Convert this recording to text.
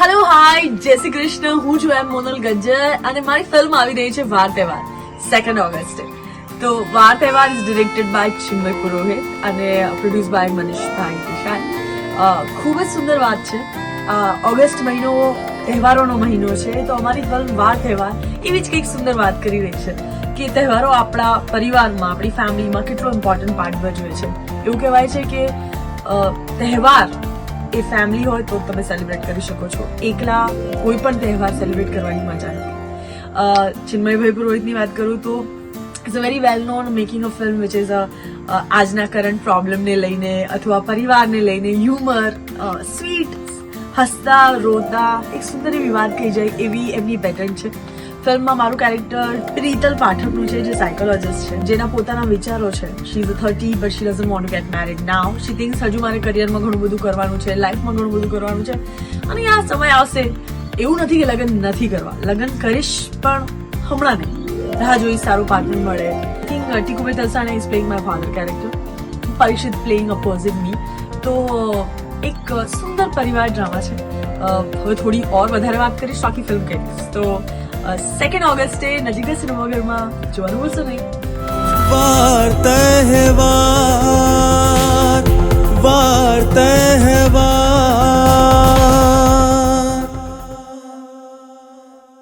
Hello hi જય શ્રી કૃષ્ણ. હું છું એમ મોનલ ગજ્જર અને મારી ફિલ્મ આવી રહી છે વાર તહેવાર 2 ઓગસ્ટે. તો વાર તહેવાર ઇઝ ડિરેક્ટેડ બાય ચિન્મય પુરોહિત અને પ્રોડ્યુસ બાય મનીષભાઈ કિશાન. ખૂબ જ સુંદર વાત છે. ઓગસ્ટ મહિનો તહેવારોનો મહિનો છે, તો અમારી ફિલ્મ વાર તહેવાર એવી જ કંઈક સુંદર વાત કરી રહી છે કે તહેવારો આપણા પરિવારમાં, આપણી ફેમિલીમાં કેટલો ઇમ્પોર્ટન્ટ પાર્ટ ભજવે છે. એવું કહેવાય છે કે તહેવાર એ ફેમિલી હોય તો તમે સેલિબ્રેટ કરી શકો છો, એકલા કોઈ પણ તહેવાર સેલિબ્રેટ કરવાની મજા નથી. ચિન્મયભાઈ પુરોહિતની વાત કરું તો it's a very well known making a film which is આજના કરંટ પ્રોબ્લેમને લઈને અથવા પરિવારને લઈને હ્યુમર, સ્વીટ, હસતા રોતા એક સુંદર એવી વાત કહી જાય એવી એમની પેટર્ન છે. ફિલ્મમાં મારું કેરેક્ટર પ્રીતલ પાઠકનું છે, જે સાયકોલોજીસ્ટ છે, જેના પોતાના વિચારો છે. She is 30 but she doesn't want to get married now. She thinks હજુ મારે કરિયરમાં ઘણું બધું કરવાનું છે, લાઈફમાં ઘણું બધું કરવાનું છે અને આ સમય આવશે. એવું નથી કે લગ્ન નથી કરવા, લગ્ન કરીશ પણ હમણાં નહીં, રાહ જોઈ સારું પાર્ટનર મળે. I think Tikubhai Talsania is playing my father character, Parikshit playing opposite me. તો એક સુંદર પરિવાર ડ્રામા છે. હવે થોડી ઓર વધારે વાત કરીશ, બાકી ફિલ્મ કહીશ. તો 2 ઓગસ્ટે નજીક સિનેમાઘરમાં જોવાનું ભૂલશો નહીં. વાર તહેવાર